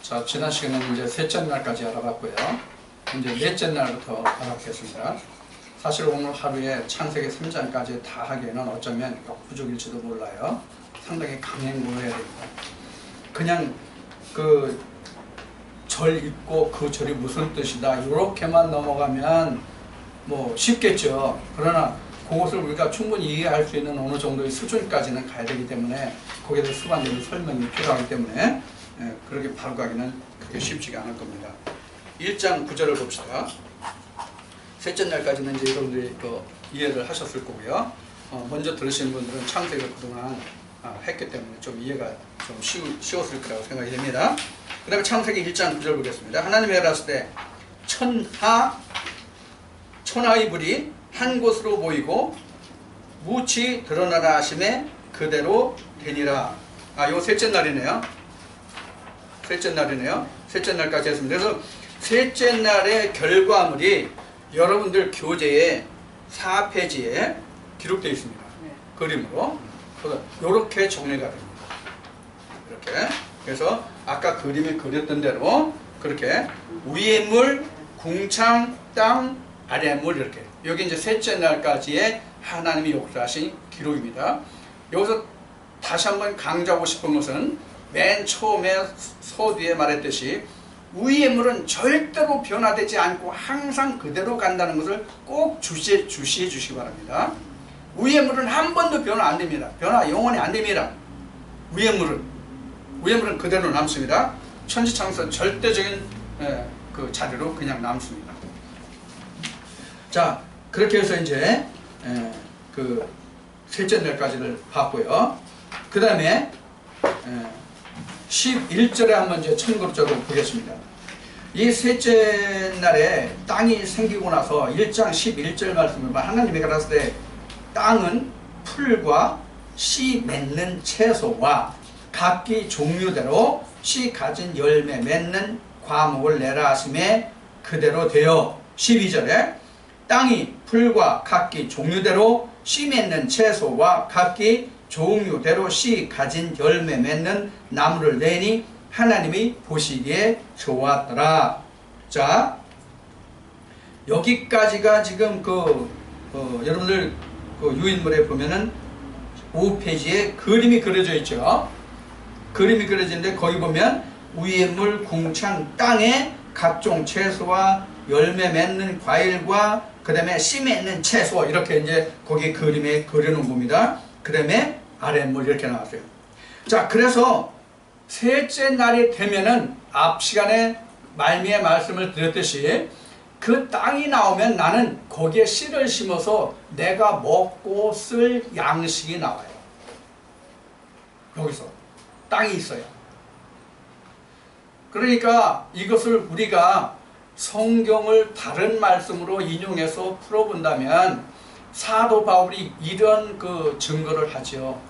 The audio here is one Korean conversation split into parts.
자, 지난 시간에는 이제 셋째 날까지 알아봤고요. 이제 넷째 날부터 알아보겠습니다. 사실 오늘 하루에 창세기 3장까지 다 하기에는 어쩌면 역부족일지도 몰라요. 상당히 강행군을 해야 됩니다. 그냥 그 절 읽고 그 절이 무슨 뜻이다 이렇게만 넘어가면 뭐 쉽겠죠. 그러나 그것을 우리가 충분히 이해할 수 있는 어느 정도의 수준까지는 가야 되기 때문에 거기에 대해서 수반되는 설명이 필요하기 때문에 그렇게 바로 가기는 그렇게 쉽지가 않을 겁니다. 1장 9절을 봅시다. 셋째 날까지는 이제 여러분들이 이해를 하셨을 거고요. 먼저 들으시는 분들은 창세기를 그동안 했기 때문에 좀 이해가 좀 쉬웠을 거라고 생각이 됩니다. 그 다음에 창세기 1장 9절 보겠습니다. 하나님이 말하실 때 천하의 불이 한 곳으로 보이고 무치 드러나라 하심에 그대로 되니라. 요 셋째 날이네요. 셋째 날까지 했습니다. 그래서 셋째 날의 결과물이 여러분들 교재의 4페이지에 기록되어 있습니다. 그림으로. 그래서 이렇게 정리가 됩니다. 이렇게. 그래서 아까 그림에 그렸던 대로 그렇게 위에 물, 궁창, 땅, 아래 물 이렇게. 여기 이제 셋째 날까지의 하나님이 역사하신 기록입니다. 여기서 다시 한번 강조하고 싶은 것은 맨 처음에 서두에 말했듯이 위의 물은 절대로 변화되지 않고 항상 그대로 간다는 것을 꼭 주시해 주시기 바랍니다. 위의 물은 한 번도 변화 안 됩니다. 변화 영원히 안 됩니다. 위의 물은 그대로 남습니다. 천지창조 절대적인 그 자리로 그냥 남습니다. 자, 그렇게 해서 이제 그 셋째 날까지를 봤고요. 그 다음에 11절에 한번 이제 참고적으로 보겠습니다. 이 셋째 날에 땅이 생기고 나서 1장 11절 말씀을 하나님이 가라사대 때 땅은 풀과 씨 맺는 채소와 각기 종류대로 씨 가진 열매 맺는 과목을 내라 하심에 그대로 되어 12절에 땅이 풀과 각기 종류대로 씨 맺는 채소와 각기 종류대로 씨 가진 열매 맺는 나무를 내니 하나님이 보시기에 좋았더라. 자, 여기까지가 지금 여러분들 유인물에 보면은 5페이지에 그림이 그려져 있죠. 그림이 그려지는데 거기 보면 위의 물, 궁창, 땅에 각종 채소와 열매 맺는 과일과 그 다음에 씨 맺는 채소 이렇게 이제 거기 그림에 그려놓은 겁니다. 그 다음에 아랫물 이렇게 나왔어요. 자, 그래서 셋째 날이 되면은 앞 시간에 말미에 말씀을 드렸듯이 그 땅이 나오면 나는 거기에 씨를 심어서 내가 먹고 쓸 양식이 나와요. 여기서 땅이 있어요. 그러니까 이것을 우리가 성경을 다른 말씀으로 인용해서 풀어본다면 사도 바울이 이런 그 증거를 하죠.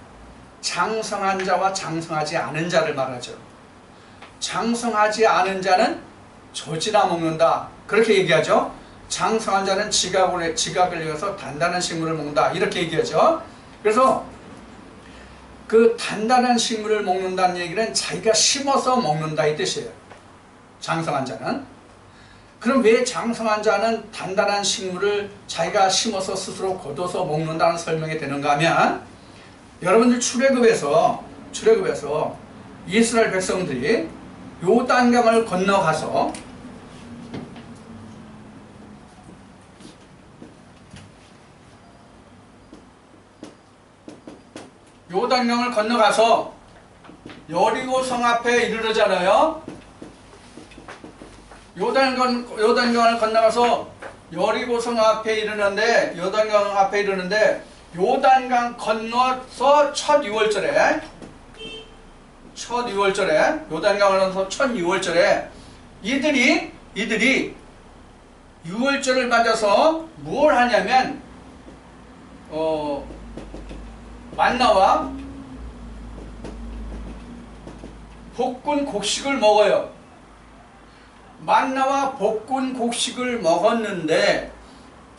장성한 자와 장성하지 않은 자를 말하죠. 장성하지 않은 자는 조지나 먹는다. 그렇게 얘기하죠. 장성한 자는 지각을 이용해서 단단한 식물을 먹는다. 이렇게 얘기하죠. 그래서 그 단단한 식물을 먹는다는 얘기는 자기가 심어서 먹는다 이 뜻이에요. 장성한 자는. 그럼 왜 장성한 자는 단단한 식물을 자기가 심어서 스스로 거둬서 먹는다는 설명이 되는가 하면 여러분들 출애굽에서 이스라엘 백성들이 요단강을 건너가서 여리고 성 앞에 이르르잖아요. 요단강을 건너가서 여리고 성 앞에 이르는데 요단강 건너서 첫 6월절에 요단강을 건너서 첫 6월절에 이들이 6월절을 맞아서 뭘 하냐면 만나와 볶은 곡식을 먹어요. 만나와 볶은 곡식을 먹었는데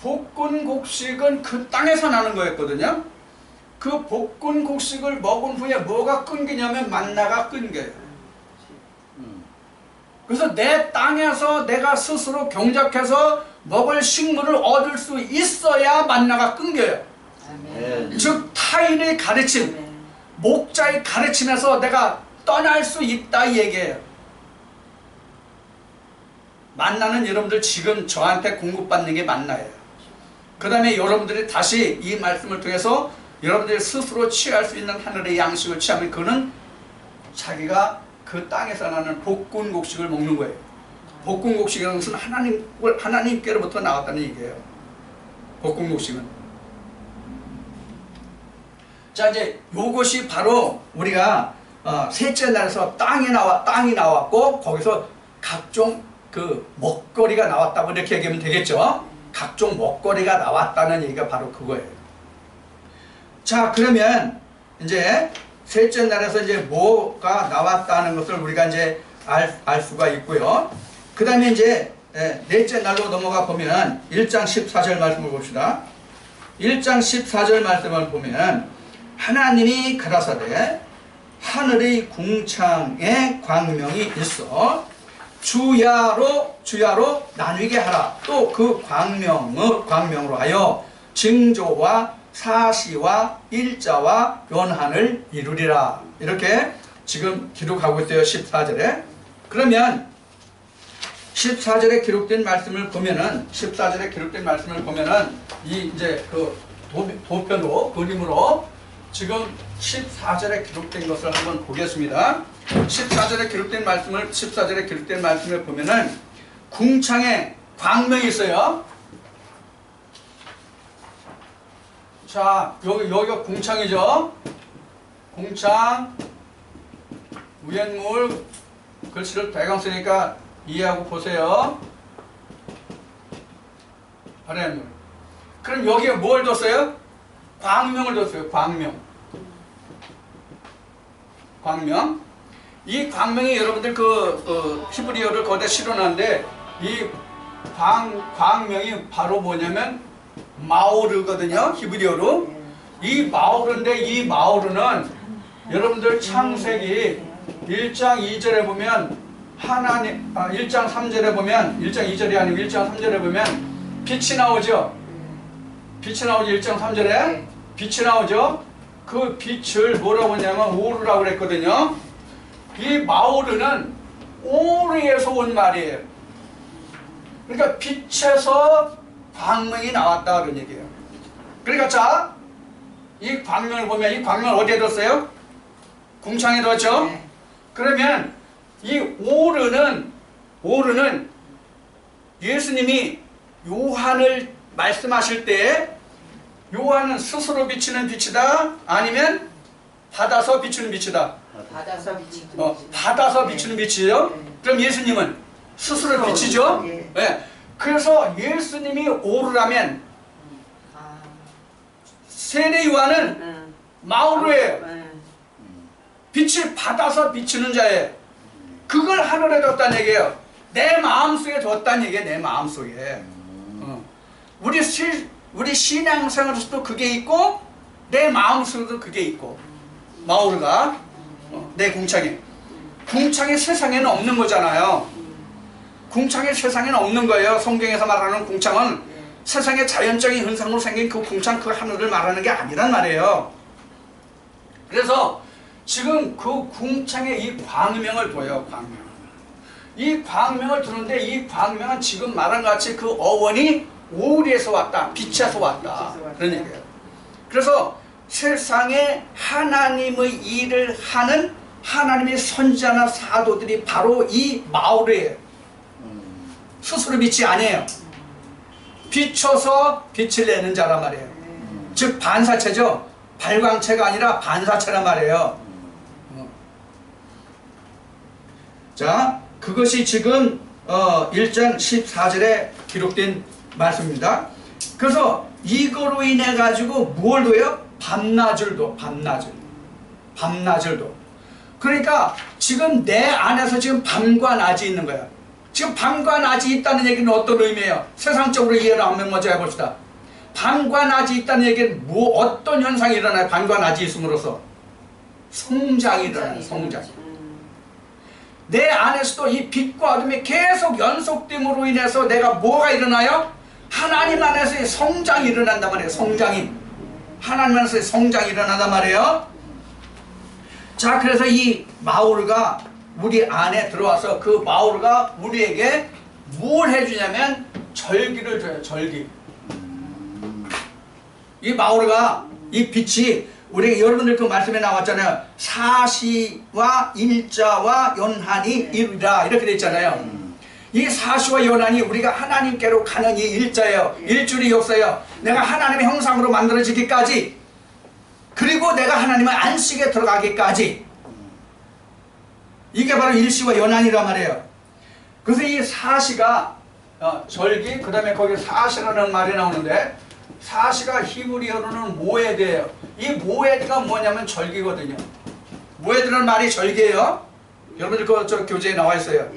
볶은 곡식은 그 땅에서 나는 거였거든요. 그 볶은 곡식을 먹은 후에 뭐가 끊기냐면 만나가 끊겨요. 그래서 내 땅에서 내가 스스로 경작해서 먹을 식물을 얻을 수 있어야 만나가 끊겨요. 아멘. 즉 타인의 가르침, 목자의 가르침에서 내가 떠날 수 있다 이 얘기예요. 만나는 여러분들 지금 저한테 공급받는 게 만나예요. 그 다음에 여러분들이 다시 이 말씀을 통해서 여러분들이 스스로 취할 수 있는 하늘의 양식을 취하면 그는 자기가 그 땅에서 나는 복군곡식을 먹는 거예요. 복군곡식이라는 것은 하나님께로부터 나왔다는 얘기예요. 복군곡식은. 자, 이제 요것이 바로 우리가 셋째 날에서 땅이 나왔고 거기서 각종 그 먹거리가 나왔다고 이렇게 얘기하면 되겠죠. 각종 먹거리가 나왔다는 얘기가 바로 그거예요. 자, 그러면 이제 셋째 날에서 이제 뭐가 나왔다는 것을 우리가 이제 알 수가 있고요. 그 다음에 이제 넷째 날로 넘어가 보면 1장 14절 말씀을 봅시다. 1장 14절 말씀을 보면 하나님이 가라사대 하늘의 궁창에 광명이 있어 주야로 나뉘게 하라. 또 그 광명으로 하여 징조와 사시와 일자와 변환을 이루리라. 이렇게 지금 기록하고 있어요. 14절에. 그러면 14절에 기록된 말씀을 보면은 이 이제 그 도표로 그림으로 지금 14절에 기록된 것을 한번 보겠습니다. 14절에 기록된 말씀을 보면은 궁창에 광명이 있어요. 자, 여기가 궁창이죠. 궁창 우연물 글씨를 대강 쓰니까 이해하고 보세요. 아랫물. 그럼 여기에 뭘 뒀어요? 광명을 뒀어요. 광명. 이 광명이 여러분들 그 히브리어를 거기다 실어놨는데 이 광명이 바로 뭐냐면 마오르거든요. 히브리어로. 이 마오르인데 이 마오르는 여러분들 창세기 1장 2절에 보면 하나님 1장 3절에 보면 1장 2절이 아니고 1장 3절에 보면 빛이 나오죠. 1장 3절에 빛이 나오죠. 그 빛을 뭐라고 하냐면 오르라고 그랬거든요. 이 마오르는 오르에서 온 말이에요. 그러니까 빛에서 광명이 나왔다 그런 얘기예요. 그러니까 자, 이 광명을 보면 이 광명을 어디에 뒀어요? 궁창에 뒀죠? 네. 그러면 이 오르는 예수님이 요한을 말씀하실 때 요한은 스스로 비치는 빛이다? 아니면 받아서 비추는 빛이다? 받아서 비추는 빛이에요? 그럼 예수님은 스스로 비치죠? 네. 그래서 예수님이 오르라면 세례 요한은 마오르예요. 빛을 받아서 비추는 자예요. 그걸 하늘에 뒀다는 얘기예요. 내 마음속에 뒀다는 얘기예요. 내 마음속에. 우리 신앙생활에서도 그게 있고 내 마음속에도 그게 있고 마오르가 내 궁창이 세상에는 없는 거잖아요. 궁창이 세상에는 없는 거예요. 성경에서 말하는 궁창은 세상의 자연적인 현상으로 생긴 그 궁창 그 하늘을 말하는 게 아니란 말이에요. 그래서 지금 그 궁창에 이 광명을 둬요. 이 광명을 두는데 이 광명은 지금 말한 것 같이 그 어원이 오리에서 왔다. 빛에서 왔다. 그런 얘기예요. 그래서 세상에 하나님의 일을 하는 하나님의 선지자나 사도들이 바로 이 마오르예요. 스스로 빛이 아니에요. 비춰서 빛을 내는 자란 말이에요. 즉 반사체죠. 발광체가 아니라 반사체란 말이에요. 자, 그것이 지금 1장 14절에 기록된 말씀입니다. 그래서 이거로 인해 가지고 뭘 둬요? 밤낮을도. 그러니까 지금 내 안에서 지금 밤과 낮이 있는 거야. 지금 밤과 낮이 있다는 얘기는 어떤 의미예요? 세상적으로 이해를 한번 먼저 해봅시다. 밤과 낮이 있다는 얘기는 어떤 현상이 일어나요? 밤과 낮이 있음으로써 성장이 일어나요. 성장. 내 안에서도 이 빛과 어둠이 계속 연속됨으로 인해서 내가 뭐가 일어나요? 하나님 안에서의 성장이 일어난단 말이에요. 성장이. 하나님 안에서의 성장이 일어난단 말이에요. 자, 그래서 이 마울가 우리 안에 들어와서 그 마울가 우리에게 뭘 해주냐면 절기를 줘요. 절기. 이 마울가 이 빛이 우리 여러분들 그 말씀에 나왔잖아요. 사시와 일자와 연한이 이루리라 이렇게 돼 있잖아요. 이 사시와 연한이 우리가 하나님께로 가는 이 일자예요. 일주일의 역사예요. 내가 하나님의 형상으로 만들어지기까지, 그리고 내가 하나님의 안식에 들어가기까지, 이게 바로 일시와 연한이란 말이에요. 그래서 이 사시가 절기, 그 다음에 거기 사시라는 말이 나오는데, 사시가 히브리어로는 모에드예요. 이 모에드가 뭐냐면 절기거든요. 모에드라는 말이 절기예요. 여러분들 저 교재에 나와 있어요.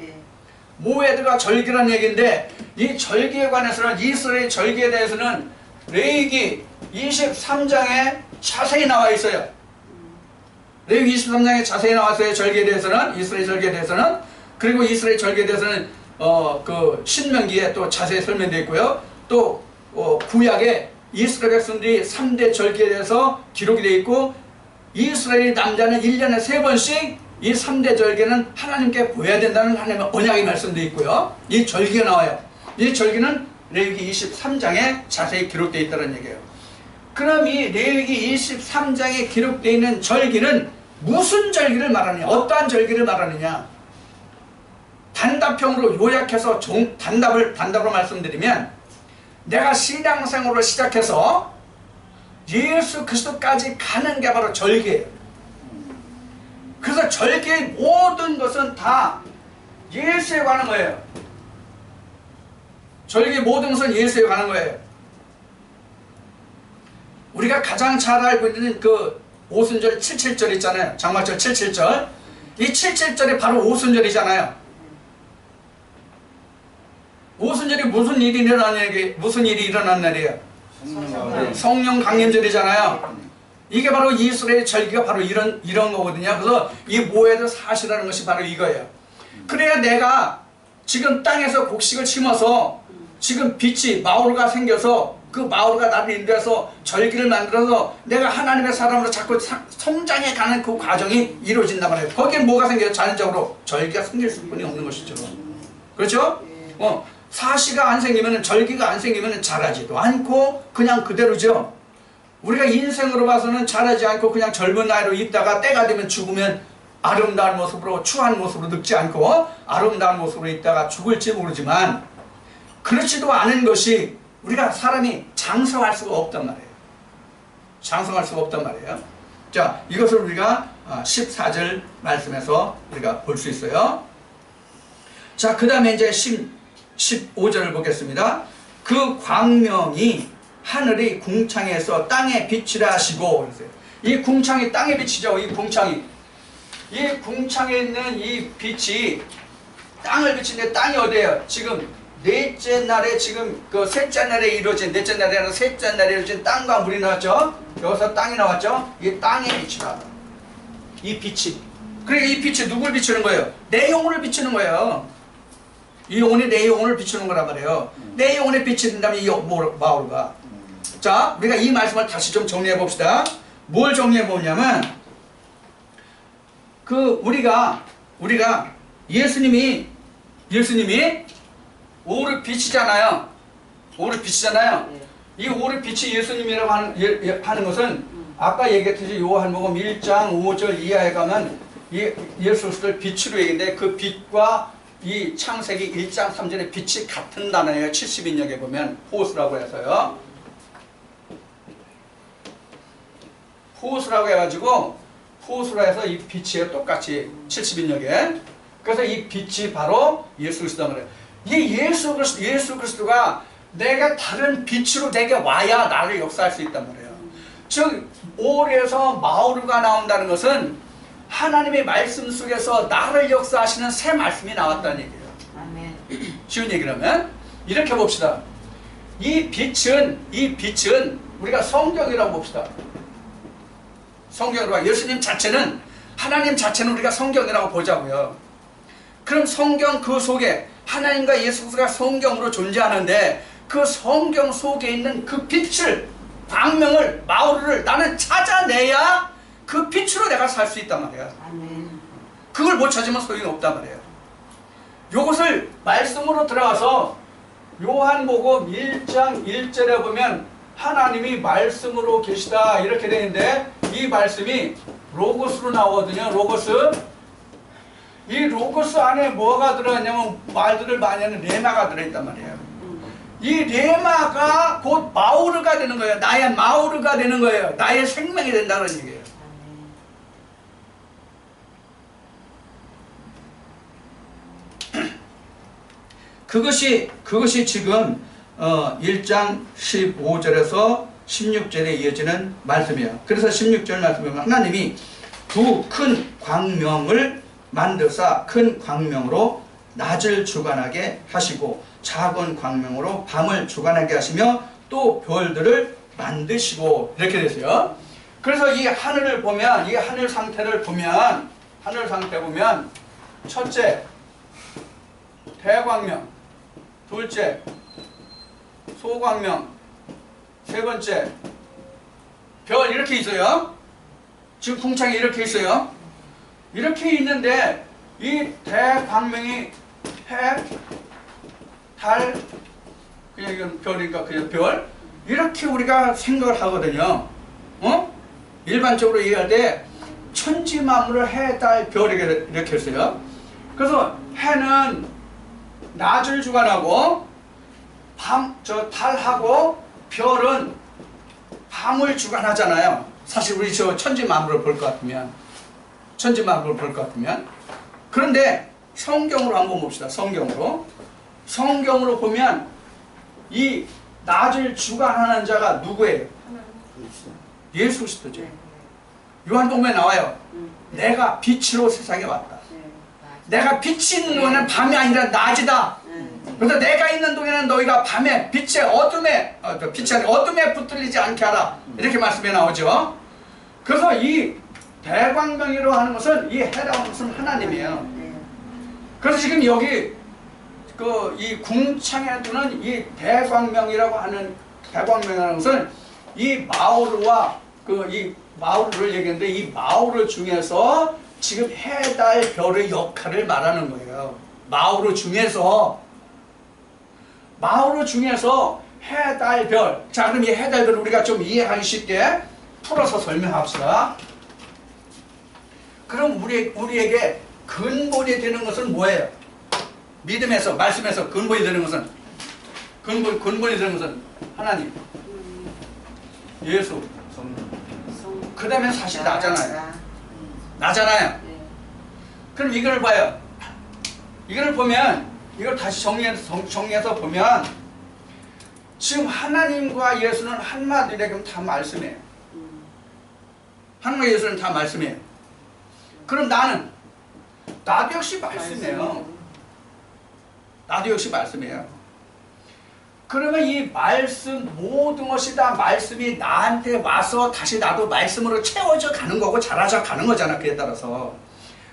모에드가 절기라는 얘기인데, 이 절기에 관해서는, 이스라엘 절기에 대해서는 레위기 23장에 자세히 나와 있어요. 레위기 23장에 자세히 나왔어요. 절기에 대해서는, 이스라엘 절기에 대해서는. 그리고 이스라엘 절기에 대해서는 그 신명기에 또 자세히 설명되어 있고요. 또 구약에 이스라엘 백성들이 3대 절기에 대해서 기록이 되어 있고, 이스라엘 남자는 1년에 3번씩 이 3대 절기는 하나님께 보여야 된다는 하나님의 언약이 말씀되어 있고요. 이 절기가 나와요. 이 절기는 레위기 23장에 자세히 기록되어 있다는 얘기예요. 그럼 이 레위기 23장에 기록되어 있는 절기는 무슨 절기를 말하느냐, 어떠한 절기를 말하느냐. 단답형으로 요약해서 단답으로 말씀드리면, 내가 신앙생활을 시작해서 예수 그리스도까지 가는 게 바로 절기예요. 그래서 절기의 모든 것은 다 예수에 관한 거예요. 절기의 모든 것은 예수에 관한 거예요. 우리가 가장 잘 알고 있는 그 오순절 77절 있잖아요. 장막절 77절. 이 77절이 바로 오순절이잖아요. 오순절이 무슨 일이 일어난 날이에요? 성령 강림절이잖아요. 이게 바로 이스라엘 절기가 바로 이런 거거든요. 그래서 이 모에드 사시라는 것이 바로 이거예요. 그래야 내가 지금 땅에서 곡식을 심어서 지금 빛이 마울가 생겨서, 그 마울가 나를 인도해서 절기를 만들어서 내가 하나님의 사람으로 자꾸 성장해 가는 그 과정이 이루어진단 말이에요. 거기에 뭐가 생겨요? 자연적으로 절기가 생길 수뿐이 없는 것이죠. 그렇죠? 사시가 안 생기면, 절기가 안 생기면 자라지도 않고 그냥 그대로죠. 우리가 인생으로 봐서는 자라지 않고 그냥 젊은 나이로 있다가 때가 되면 죽으면 아름다운 모습으로, 추한 모습으로 늙지 않고 아름다운 모습으로 있다가 죽을지 모르지만, 그렇지도 않은 것이 우리가 사람이 장성할 수가 없단 말이에요. 장성할 수가 없단 말이에요. 자, 이것을 우리가 14절 말씀에서 우리가 볼 수 있어요. 자, 그 다음에 이제 15절을 보겠습니다. 그 광명이 하늘의 궁창에서 땅에 빛이라 하시고, 이 궁창이 땅의 빛이죠. 이 궁창이. 이 궁창에 있는 이 빛이 땅을 비치는데, 땅이 어디예요? 지금 넷째 날에, 지금 그 셋째 날에 이루어진, 넷째 날에 아니라 셋째 날에 이루어진 땅과 물이 나왔죠. 여기서 땅이 나왔죠. 이 땅의 빛이다. 이 빛이. 그러니까 이 빛이 누굴 비추는 거예요? 내 영혼을 비추는 거예요. 이 영혼이 내 영혼을 비추는 거란 말이에요. 내 영혼에 빛이 된다면 이 마울가. 자, 우리가 이 말씀을 다시 좀 정리해 봅시다. 뭘 정리해 보냐면, 우리가 예수님이 오르 빛이잖아요. 오르 빛이잖아요. 이 오르 빛이 예수님이라고 하는 것은 아까 얘기했듯이 요한복음 1장 5절 이하에 가면 예수 그리스도를 빛으로 얘기인데, 그 빛과 이 창세기 1장 3절의 빛이 같은 단어예요. 70인역에 보면 호스라고 해서요. 호스라고 해가지고, 호스라 해서 이 빛이에요. 똑같이 70인역에. 그래서 이 빛이 바로 예수 그리스도란 말이에요. 이 예수 그리스도가 내가 다른 빛으로 내게 와야 나를 역사할 수 있단 말이에요. 즉 올에서 마우르가 나온다는 것은 하나님의 말씀 속에서 나를 역사하시는 새 말씀이 나왔다는 얘기예요. 아멘. 쉬운 얘기라면 이렇게 봅시다. 이 빛은 우리가 성경이라고 봅시다. 성경으로 봐. 예수님 자체는, 하나님 자체는 우리가 성경이라고 보자고요. 그럼 성경 그 속에 하나님과 예수 그리스도가 성경으로 존재하는데 그 성경 속에 있는 그 빛을, 광명을, 마오르를 나는 찾아내야 그 빛으로 내가 살 수 있단 말이야. 그걸 못 찾으면 소용이 없단 말이에요. 요것을 말씀으로 들어가서 요한복음 1장 1절에 보면 하나님이 말씀으로 계시다 이렇게 되는데 이 말씀이 로고스로 나오거든요. 로고스. 이 로고스 안에 뭐가 들어있냐면 말들을 많이 하는 레마가 들어있단 말이에요. 이 레마가 곧 마오르가 되는 거예요. 나의 마오르가 되는 거예요. 나의 생명이 된다는 얘기예요. 그것이 지금 1장 15절에서 16절에 이어지는 말씀이에요. 그래서 16절 말씀에 보면 하나님이 두 큰 광명을 만드사 큰 광명으로 낮을 주관하게 하시고 작은 광명으로 밤을 주관하게 하시며 또 별들을 만드시고 이렇게 됐어요. 그래서 이 하늘을 보면 이 하늘 상태 보면 첫째 대광명, 둘째 소광명, 세 번째 별 이렇게 있어요. 지금 궁창에 이렇게 있어요. 이렇게 있는데 이 대광명이 해, 달, 그냥 이건 별이니까 그냥 별 이렇게 우리가 생각을 하거든요. 일반적으로 얘기할 때 천지만물을 해, 달, 별 이렇게 했어요. 그래서 해는 낮을 주관하고 달하고 별은 밤을 주관하잖아요. 사실 우리 저 천지만물을 볼 것 같으면 그런데 성경으로 한번 봅시다. 성경으로 보면 이 낮을 주관하는 자가 누구예요? 예수 그리스도죠. 요한복음에 나와요. 내가 빛으로 세상에 왔다. 내가 빛이 있는 동안은 밤이 아니라 낮이다. 그래서 내가 있는 동안에는 너희가 밤에 빛의 어둠에 어둠에 붙들리지 않게 하라. 이렇게 말씀에 나오죠. 그래서 이 대광명이라고 하는 것은 이 해라고 하는 것은 하나님이에요. 그래서 지금 여기 이 궁창에 두는 이 대광명이라고 하는 것은 이 마오르와 이 마오르를 얘기했는데 이 마오르 중에서 지금 해, 달, 별의 역할을 말하는 거예요. 마오르 중에서 해, 달, 별. 자, 그럼 이 해, 달, 별을 우리가 좀 이해하기 쉽게 풀어서 설명합시다. 그럼 우리에게 근본이 되는 것은 뭐예요? 믿음에서, 말씀에서 근본이 되는 것은 하나님, 예수, 그 다음에 사실 나잖아요. 그럼 이걸 봐요. 이걸 보면, 이걸 다시 정리해서 보면, 지금 하나님과 예수는 한마디로 얘기하면 다 말씀이에요. 하나님과 예수는 다 말씀이에요. 그럼 나도 역시 말씀이에요. 그러면 이 말씀, 모든 것이 다 말씀이 나한테 와서 다시 나도 말씀으로 채워져 가는 거고 자라져 가는 거잖아. 그에 따라서.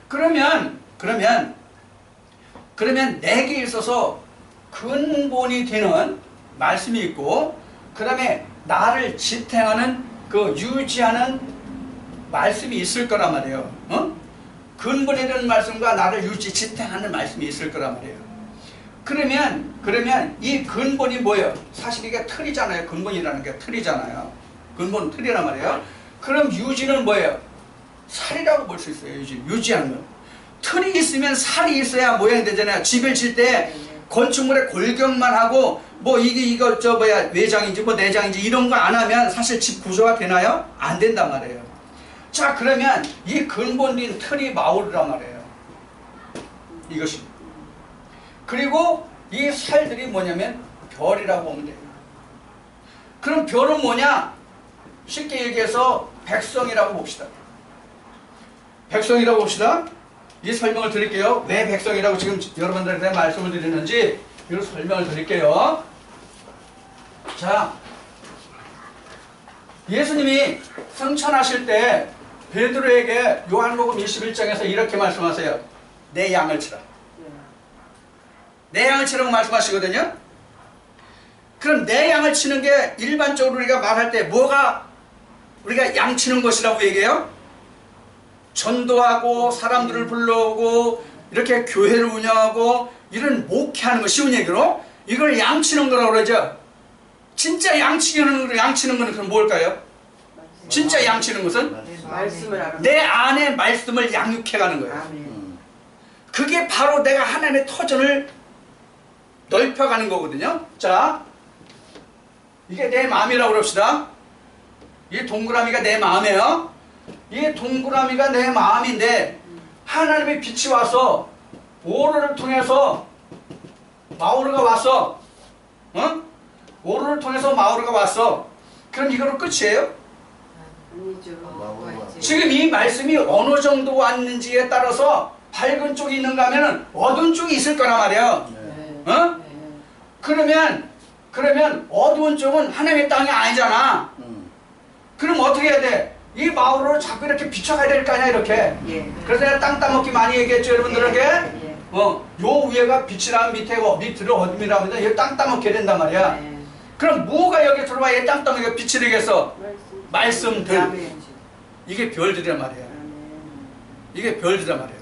그러면 내게 있어서 근본이 되는 말씀이 있고, 그 다음에 나를 지탱하는 유지하는 말씀이 있을 거란 말이에요. 근본이 되는 말씀과 나를 지탱하는 말씀이 있을 거란 말이에요. 그러면 이 근본이 뭐예요? 사실 이게 틀이잖아요. 근본이라는 게 틀이잖아요. 근본 틀이란 말이에요. 그럼 유지는 뭐예요? 살이라고 볼 수 있어요. 유지하는 거. 틀이 있으면 살이 있어야 모양이 되잖아요. 집을 질 때 건축물에 골격만 하고 이거 외장인지 내장인지 이런 거 안 하면 사실 집 구조가 되나요? 안 된단 말이에요. 자, 그러면 이 근본인 틀이 마오르란 말이에요. 이것이. 그리고 이 살들이 뭐냐면 별이라고 보면 돼요. 그럼 별은 뭐냐? 쉽게 얘기해서 백성이라고 봅시다. 이 설명을 드릴게요. 왜 백성이라고 지금 여러분들한테 말씀을 드리는지 이걸 설명을 드릴게요. 자, 예수님이 승천하실 때 베드로에게 요한복음 21장에서 이렇게 말씀하세요. 내 양을 치라. 내 양을 치라고 말씀하시거든요. 그럼 내 양을 치는 게 일반적으로 우리가 말할 때 뭐가 우리가 양 치는 것이라고 얘기해요? 전도하고 사람들을 불러오고 이렇게 교회를 운영하고 이런 목회하는 거 쉬운 얘기로 이걸 양 치는 거라고 그러죠. 진짜 양 치는 거는 그럼 뭘까요? 진짜 양 치는 것은 내 안에 말씀을 양육해 가는 거예요. 그게 바로 내가 하나님의 터전을 넓혀가는 거거든요. 자, 이게 내 마음이라고 그럽시다. 이 동그라미가 내 마음이에요. 이 동그라미가 내 마음인데 하나님의 빛이 와서 오로를 통해서 마오르가 왔어. 어? 오로를 통해서 마오르가 왔어. 그럼 이거로 끝이에요? 아니죠. 지금 이 말씀이 어느 정도 왔는지에 따라서 밝은 쪽이 있는가 하면 어두운 쪽이 있을 거란 말이에요. 어? 그러면 어두운 쪽은 하나님의 땅이 아니잖아. 그럼 어떻게 해야 돼? 이 마을을 자꾸 이렇게 비춰가야 될 거 아니야, 이렇게. 그래서 내가 땅 따먹기 많이 얘기했죠, 여러분들에게. 요 위에가 빛이라면 밑으로 어둠이라고 하면 여기 땅 따먹게 된단 말이야. 그럼 뭐가 여기 들어와 얘 땅 따먹기가 빛이 되겠어? 말씀들. 이게 별들이란 말이야. 이게 별들이란 말이야.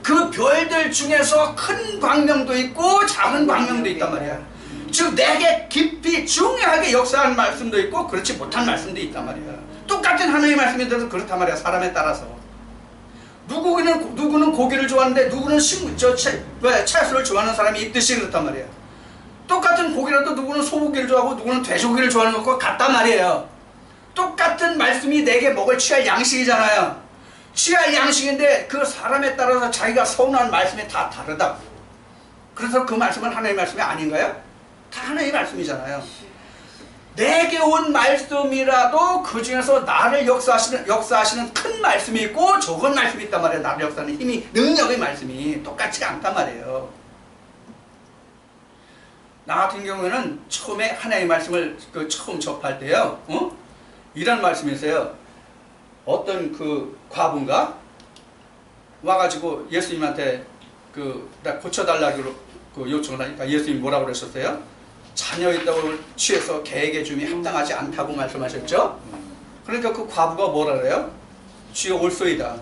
그 별들 중에서 큰 광명도 있고 작은 광명도 있단 말이야. 즉 내게 깊이 중요하게 역사하는 말씀도 있고 그렇지 못한 말씀도 있단 말이야. 똑같은 하나님의 말씀에 대해서 그렇단 말이야. 사람에 따라서. 누구는 고기를 좋아하는데 누구는 채소를 좋아하는 사람이 있듯이 그렇단 말이야. 똑같은 고기라도 누구는 소고기를 좋아하고 누구는 돼지고기를 좋아하는 것과 같단 말이에요. 똑같은 말씀이 내게 먹을 취할 양식이잖아요. 취할 양식인데 그 사람에 따라서 자기가 선호하는 말씀이 다 다르다고. 그래서 그 말씀은 하나님의 말씀이 아닌가요? 다 하나님의 말씀이잖아요. 내게 온 말씀이라도 그 중에서 나를 역사하시는 큰 말씀이 있고 적은 말씀이 있단 말이에요. 나를 역사하는 힘이, 능력의 말씀이 똑같지가 않단 말이에요. 나 같은 경우에는 처음에 하나님의 말씀을 처음 접할 때요, 이런 말씀이 있어요. 어떤 그 과부인가 와가지고 예수님한테 나 고쳐달라고 요청을 하니까 예수님이 뭐라고 그러셨어요? 자녀 있다고 취해서 개에게 줌이 합당하지 않다고 말씀하셨죠? 그러니까 그 과부가 뭐라 그래요? 주여 옳소이다.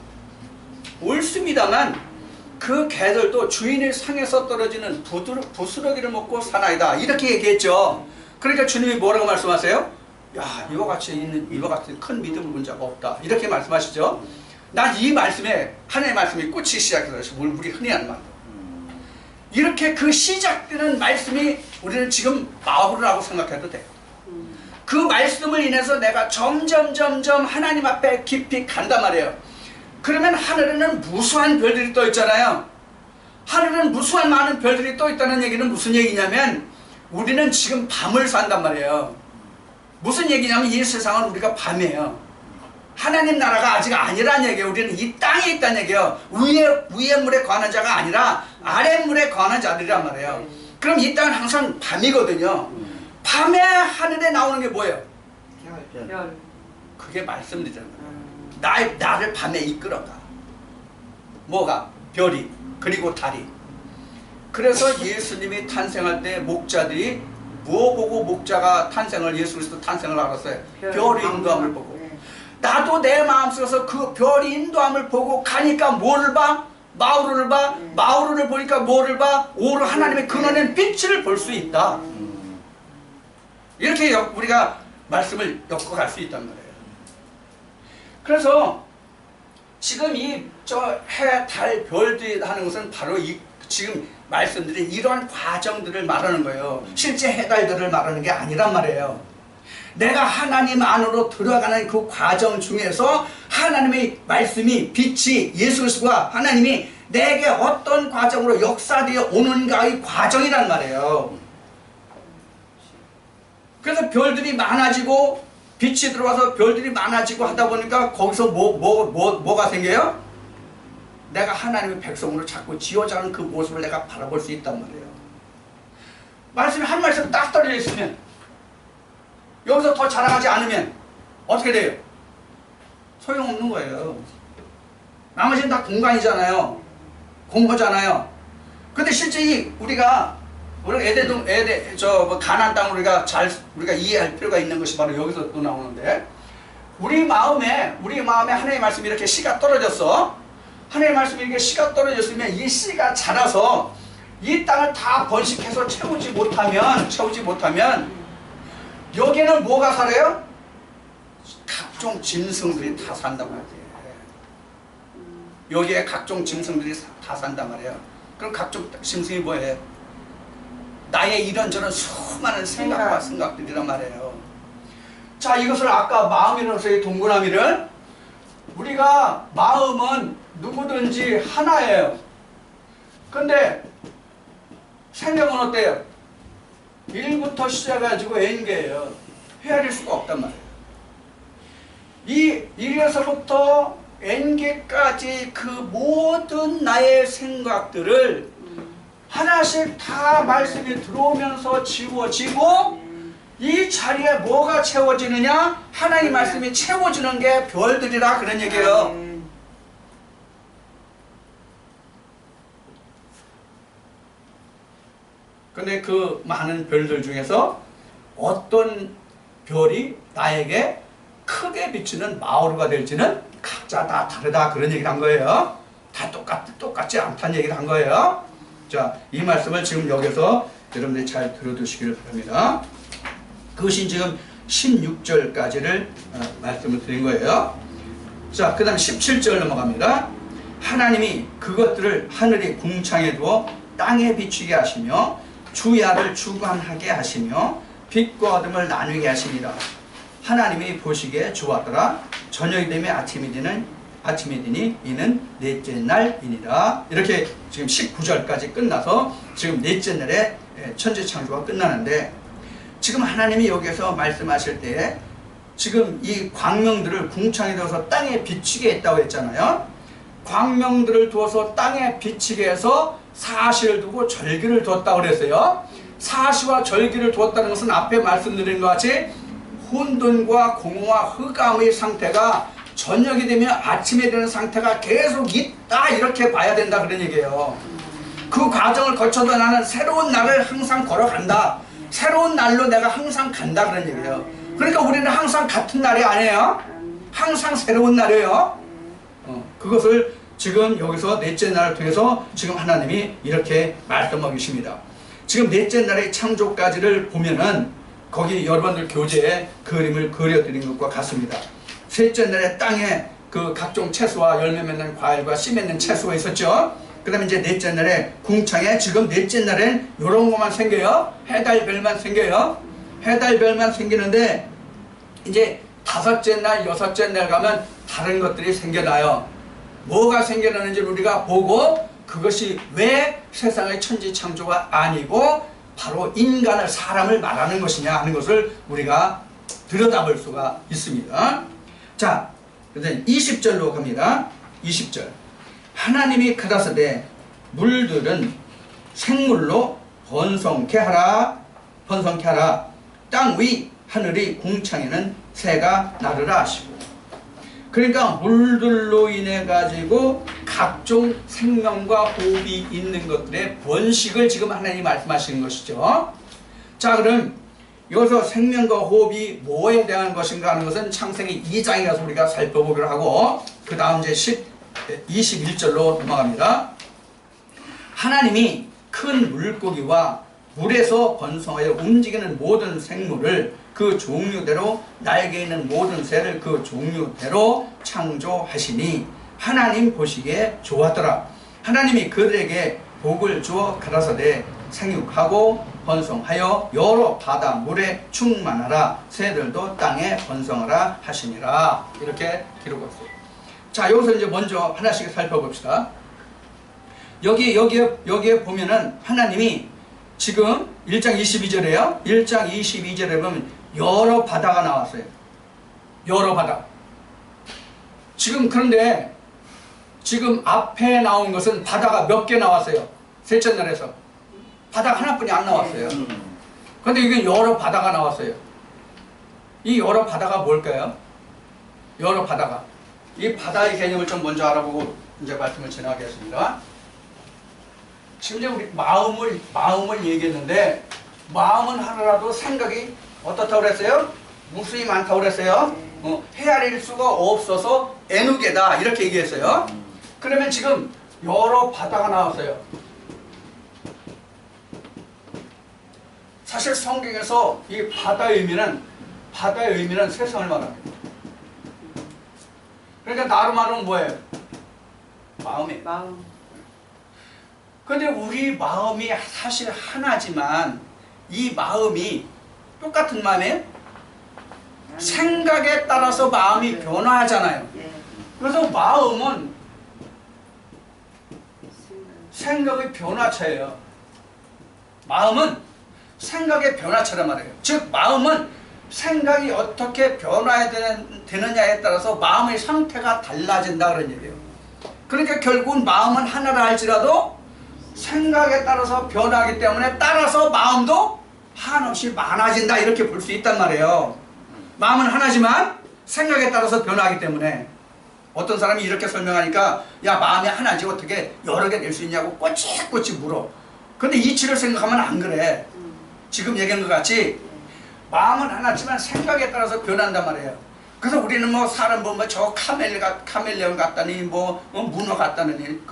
옳습니다만 그 개들도 주인의 상에서 떨어지는 부스러기를 먹고 사나이다. 이렇게 얘기했죠. 그러니까 주님이 뭐라고 말씀하세요? 야, 이와 같이 큰 믿음을 본 자가 없다. 이렇게 말씀하시죠. 난 이 말씀에 하나님의 말씀이 꽃이 시작해서 우리 흔히 하는 말. 이렇게 그 시작되는 말씀이 우리는 지금 마오르라고 생각해도 돼요. 그 말씀을 인해서 내가 점점 하나님 앞에 깊이 간단 말이에요. 그러면 하늘에는 무수한 별들이 떠 있잖아요. 하늘에는 무수한 많은 별들이 떠 있다는 얘기는 무슨 얘기냐면 우리는 지금 밤을 산단 말이에요. 무슨 얘기냐면 이 세상은 우리가 밤이에요. 하나님 나라가 아직 아니란 얘기예요. 우리는 이 땅에 있다는 얘기예요. 위에 물에 관한 자가 아니라 아래 물에 관한 자들이란 말이에요. 그럼 이 땅은 항상 밤이거든요. 밤에 하늘에 나오는 게 뭐예요? 별. 그게 말씀이잖아요. 나를 밤에 이끌어가. 뭐가? 별이 그리고 달이. 그래서 예수님이 탄생할 때 목자들이 무엇 보고 목자가 예수 그리스도 탄생을 알았어요? 별의 인도함을 보고. 나도 내 마음속에서 그 별의 인도함을 보고 가니까 뭐를 봐? 마오르를 봐. 마오르를 보니까 뭐를 봐? 오로 하나님의 근원의 빛을 볼 수 있다. 이렇게 우리가 말씀을 엮어갈 수 있단 말이에요. 그래서 지금 이 해, 달, 별들이 하는 것은 바로 지금 말씀드린 이러한 과정들을 말하는 거예요. 실제 해달들을 말하는 게 아니란 말이에요. 내가 하나님 안으로 들어가는 그 과정 중에서 하나님의 말씀이 빛이 예수 그리스도가 하나님이 내게 어떤 과정으로 역사되어 오는가의 과정이란 말이에요. 그래서 별들이 많아지고 빛이 들어와서 별들이 많아지고 하다 보니까 거기서 뭐가 생겨요? 내가 하나님의 백성으로 자꾸 지어자는 그 모습을 내가 바라볼 수 있단 말이에요. 말씀이 한 말씀 딱 떨어져 있으면 여기서 더 자라가지 않으면 어떻게 돼요? 소용없는 거예요. 나머지는 다 공간이잖아요. 공허잖아요. 근데 실제 우리가 가나안 땅을 우리가 이해할 필요가 있는 것이 바로 여기서 또 나오는데, 우리 마음에 하나님의 말씀이 이렇게 씨가 떨어졌어. 하나님의 말씀이 이렇게 씨가 떨어졌으면 이 씨가 자라서 이 땅을 다 번식해서 채우지 못하면 여기에는 뭐가 살아요? 각종 짐승들이 다 산단 말이에요. 여기에 각종 짐승들이 다 산단 말이에요. 그럼 각종 짐승이 뭐예요? 나의 이런저런 수많은 생각들이란 말이에요. 자, 이것을 아까 마음이라서의 동그라미를, 우리가 마음은 누구든지 하나예요. 근데 생명은 어때요? 1부터 시작해가지고 N개예요. 헤아릴 수가 없단 말이에요. 이 1에서부터 N개까지 그 모든 나의 생각들을 하나씩 다 말씀이 들어오면서 지워지고, 이 자리에 뭐가 채워지느냐? 하나님 말씀이 채워지는 게 별들이라 그런 얘기예요. 근데 그 많은 별들 중에서 어떤 별이 나에게 크게 비추는 마오르가 될지는 각자 다 다르다, 그런 얘기를 한 거예요. 다 똑같지 않다는 얘기를 한 거예요. 자, 이 말씀을 지금 여기서 여러분들이 잘 들어두시기를 바랍니다. 그것이 지금 16절까지를 말씀을 드린 거예요. 자, 그 다음 17절 넘어갑니다. 하나님이 그것들을 하늘의 궁창에 두어 땅에 비추게 하시며 주야를 주관하게 하시며 빛과 어둠을 나누게 하시니라. 하나님이 보시기에 좋았더라. 저녁이 되면 아침이 되니 이는 넷째 날이니라. 이렇게 지금 19절까지 끝나서 지금 넷째 날에 천지창조가 끝나는데, 지금 하나님이 여기에서 말씀하실 때 지금 이 광명들을 궁창에 두어서 땅에 비치게 했다고 했잖아요. 광명들을 두어서 땅에 비치게 해서 사시를 두고 절기를 두었다고 그랬어요. 사시와 절기를 두었다는 것은 앞에 말씀드린 것 같이 혼돈과 공허와 흑암의 상태가 저녁이 되면 아침에 되는 상태가 계속 있다, 이렇게 봐야 된다, 그런 얘기예요. 그 과정을 거쳐서 나는 새로운 날을 항상 걸어간다, 새로운 날로 내가 항상 간다, 그런 얘기예요. 그러니까 우리는 항상 같은 날이 아니에요. 항상 새로운 날이에요. 그것을 지금 여기서 넷째 날을 통해서 지금 하나님이 이렇게 말씀하고 계십니다. 지금 넷째 날의 창조까지를 보면은 거기 여러분들 교재에 그림을 그려드린 것과 같습니다. 셋째 날에 땅에 그 각종 채소와 열매 맺는 과일과 씨 맺는 채소가 있었죠. 그 다음에 이제 넷째 날에 궁창에 지금 넷째 날엔 이런 것만 생겨요. 해달별만 생겨요. 해달별만 생기는데 이제 다섯째 날, 여섯째 날 가면 다른 것들이 생겨나요. 뭐가 생겨나는지 우리가 보고, 그것이 왜 세상의 천지창조가 아니고 바로 인간을, 사람을 말하는 것이냐 하는 것을 우리가 들여다볼 수가 있습니다. 자, 그래서 20절로 갑니다. 20절. 하나님이 가라사대 물들은 생물로 번성케 하라. 땅 위 하늘의 궁창에는 새가 나르라 하시고. 그러니까 물들로 인해 가지고 각종 생명과 호흡이 있는 것들의 번식을 지금 하나님이 말씀하시는 것이죠. 자, 그럼 여기서 생명과 호흡이 뭐에 대한 것인가 하는 것은 창세기 2장에 가서 우리가 살펴보기로 하고, 그 다음 이제 21절로 넘어갑니다. 하나님이 큰 물고기와 물에서 번성하여 움직이는 모든 생물을 그 종류대로, 날개 있는 모든 새를 그 종류대로 창조하시니 하나님 보시기에 좋았더라. 하나님이 그들에게 복을 주어 가라사대 생육하고 번성하여 여러 바다 물에 충만하라. 새들도 땅에 번성하라 하시니라. 이렇게 기록했어요. 자, 여기서 이제 먼저 하나씩 살펴봅시다. 여기에 보면은 하나님이 지금 1장 22절에요. 1장 22절에 보면 여러 바다가 나왔어요. 여러 바다. 지금 그런데 지금 앞에 나온 것은 바다가 몇 개 나왔어요. 셋째 날에서 바다가 하나뿐이 안 나왔어요. 그런데 이게 여러 바다가 나왔어요. 이 여러 바다가 뭘까요? 여러 바다가, 이 바다의 개념을 좀 먼저 알아보고 이제 말씀을 진행하겠습니다. 지금 이제 우리 마음을 얘기했는데, 마음은 하나라도 생각이 어떻다고 그랬어요? 무수히 많다고 그랬어요? 헤아릴 수가 없어서 애누게다 이렇게 얘기했어요. 그러면 지금 여러 바다가 나왔어요. 사실 성경에서 이 바다의 의미는 세상을 말합니다. 그러니까 나로 말하면 뭐예요? 마음이에요. 마음. 근데 우리 마음이 사실 하나지만 이 마음이 똑같은 마음이에요? 생각에 따라서 마음이 변화하잖아요. 그래서 마음은 생각의 변화체예요. 마음은 생각의 변화체란 말이에요. 즉 마음은 생각이 어떻게 변화해야 되느냐에 따라서 마음의 상태가 달라진다 그런 얘기예요. 그러니까 결국은 마음은 하나라 할지라도 생각에 따라서 변화하기 때문에 따라서 마음도 한없이 많아진다 이렇게 볼 수 있단 말이에요. 마음은 하나지만 생각에 따라서 변화하기 때문에 어떤 사람이 이렇게 설명하니까 야 마음이 하나지 어떻게 여러 개 낼 수 있냐고 꼬치꼬치 물어. 근데 이치를 생각하면 안 그래. 지금 얘기한 것 같이 마음은 하나지만 생각에 따라서 변한단 말이에요. 그래서 우리는 뭐 사람 보면 저 카멜레온 같다니 뭐 문어 같다니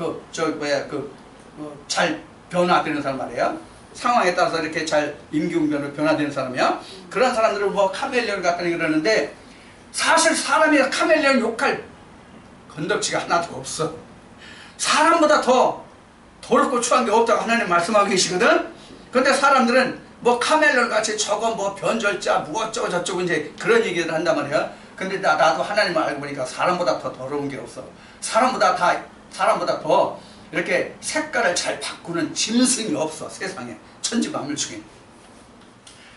잘 변화되는 사람 말이에요. 상황에 따라서 이렇게 잘 임기응변으로 변화되는 사람이요. 그런 사람들은 뭐 카멜레온 같다니 그러는데 사실 사람이 카멜레온 욕할 건덕지가 하나도 없어. 사람보다 더 더럽고 추한 게 없다고 하나님 말씀하고 계시거든. 근데 사람들은 뭐 카멜레온 같이 저거 뭐 변절자 뭐 어쩌고 저쩌고 이제 그런 얘기를 한단 말이야. 근데 나도 하나님을 알고 보니까 사람보다 더 더러운 게 없어. 사람보다 더 이렇게 색깔을 잘 바꾸는 짐승이 없어. 세상에 천지만물 중에.